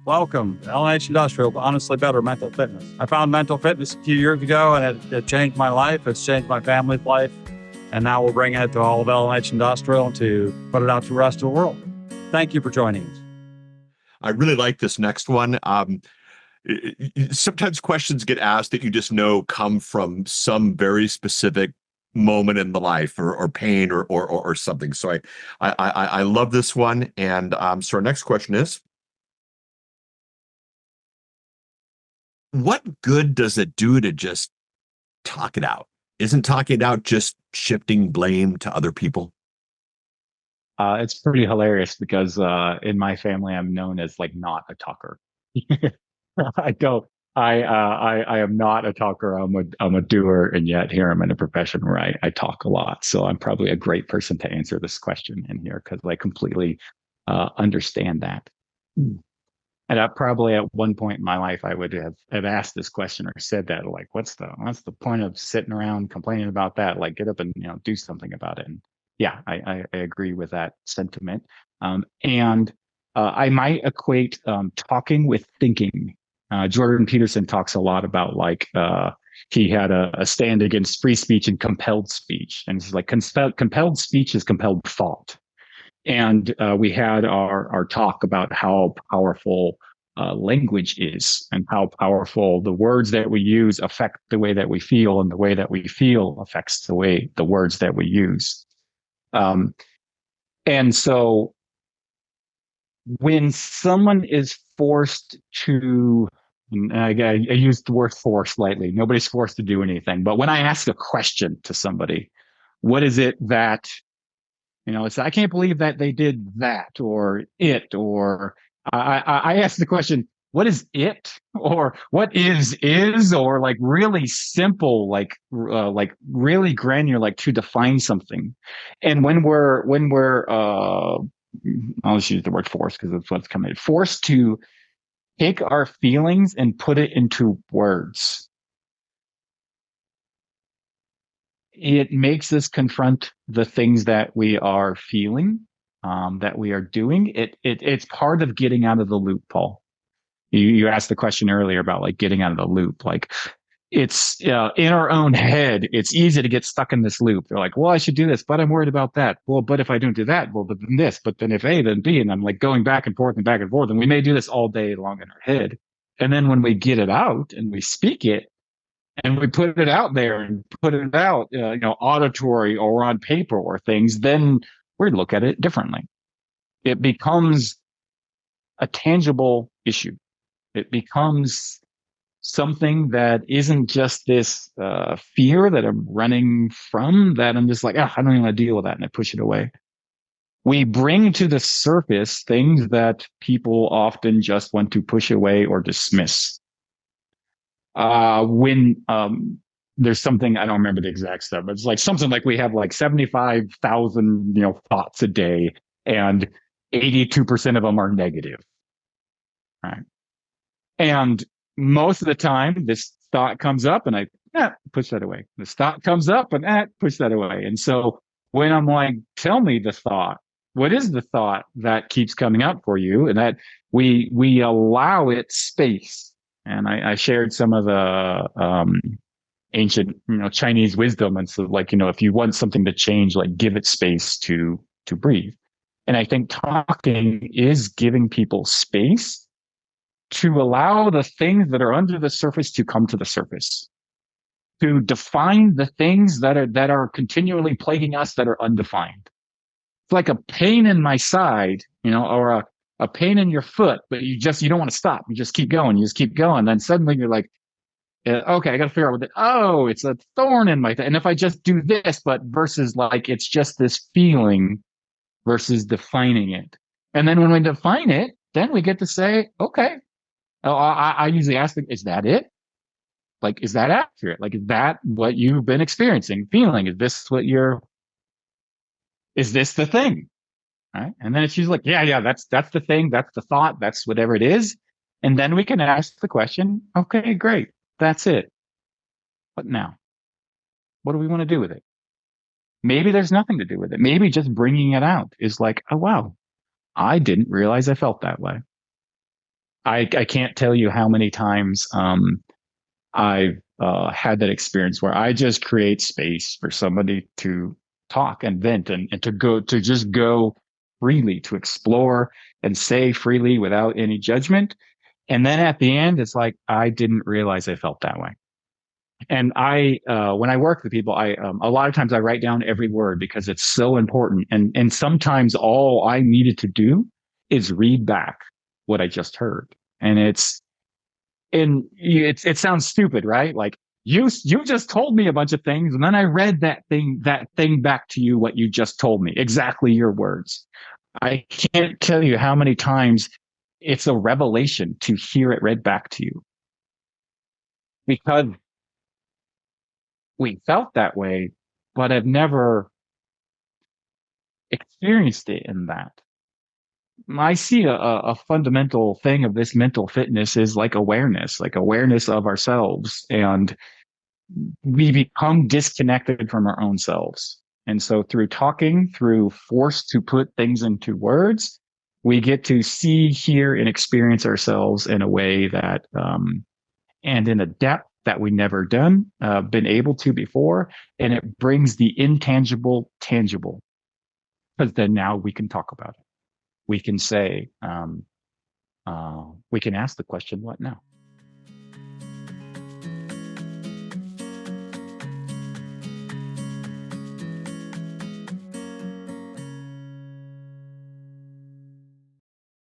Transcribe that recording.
Welcome to L&H Industrial, honestly better mental fitness. I found mental fitness a few years ago, and it changed my life. It's changed my family's life. And now we're bringing it to all of L&H Industrial to put it out to the rest of the world. Thank you for joining us. I really like this next one. Sometimes questions get asked that you just know come from some very specific moment in the life or pain or something. So I love this one. And so our next question is, what good does it do to just talk it out? Isn't talking it out just shifting blame to other people? It's pretty hilarious because in my family, I'm known as like not a talker. I don't. I am not a talker. I'm a doer, and yet here I'm in a profession where I talk a lot. So I'm probably a great person to answer this question in here because I completely understand that. And I probably at one point in my life I would have asked this question or said that, like, what's the point of sitting around complaining about that? Like, get up and do something about it. And yeah, I agree with that sentiment. And I might equate talking with thinking. Jordan Peterson talks a lot about like he had a stand against free speech and compelled speech, and it's like compelled speech is compelled thought. And we had our talk about how powerful language is and how powerful the words that we use affect the way that we feel, and the way that we feel affects the words that we use. And so when someone is forced to, and I use the word force lightly, nobody's forced to do anything, but when I ask a question to somebody, what is it that, it's, I can't believe that they did that, or it, or I ask the question, what is it? Or what is, or like really simple, like really granular, like to define something. And when we're I'll just use the word force because that's what's coming. Forced to take our feelings and put it into words, it makes us confront the things that we are feeling, that we are doing. It's part of getting out of the loop, Paul. You asked the question earlier about like getting out of the loop. Like it's in our own head, it's easy to get stuck in this loop. They're like, well, I should do this, but I'm worried about that. Well, but if I don't do that, well, but then this, but then if A, then B, and I'm like going back and forth and back and forth. And we may do this all day long in our head. And then when we get it out and we speak it, and we put it out there and put it out, auditory or on paper or things, then we look at it differently. It becomes a tangible issue. It becomes something that isn't just this fear that I'm running from, that I'm just like, I don't even want to deal with that, and I push it away. We bring to the surface things that people often just want to push away or dismiss. When there's something, I don't remember the exact stuff, but it's like something like we have like 75,000 thoughts a day, and 82% of them are negative, right? And most of the time this thought comes up and I push that away. This thought comes up and push that away. And so when I'm like, tell me the thought, what is the thought that keeps coming up for you? And that we allow it space. And I shared some of the ancient, Chinese wisdom. And so, like, if you want something to change, like give it space to breathe. And I think talking is giving people space to allow the things that are under the surface to come to the surface, to define the things that are continually plaguing us that are undefined. It's like a pain in my side, or a pain in your foot, but you don't want to stop. You just keep going. You just keep going. Then suddenly you're like, okay, I got to figure out what oh, it's a thorn in my thing. And if I just do this, but versus like, it's just this feeling versus defining it. And then when we define it, then we get to say, okay, I usually ask them, is that it? Like, is that accurate? Like, is that what you've been experiencing, feeling? Is this the thing? Right? And then it's usually like, yeah, that's the thing, that's the thought, that's whatever it is. And then we can ask the question, okay, great, that's it. What now? What do we want to do with it? Maybe there's nothing to do with it. Maybe just bringing it out is like, oh, wow, I didn't realize I felt that way. I can't tell you how many times I've had that experience where I just create space for somebody to talk and vent and to just go freely, to explore and say freely without any judgment. And then at the end, it's like, I didn't realize I felt that way. And when I work with people, a lot of times I write down every word because it's so important. And sometimes all I needed to do is read back what I just heard. And it sounds stupid, right? Like you just told me a bunch of things, and then I read that thing back to you, what you just told me, exactly your words. I can't tell you how many times it's a revelation to hear it read back to you, because we felt that way, but have never experienced it in that. I see a fundamental thing of this mental fitness is like awareness of ourselves. And we become disconnected from our own selves. And so through talking, through force to put things into words, we get to see, hear, and experience ourselves in a way that, and in a depth that we never been able to before. And it brings the intangible tangible, because then now we can talk about it. We can say, we can ask the question, what now?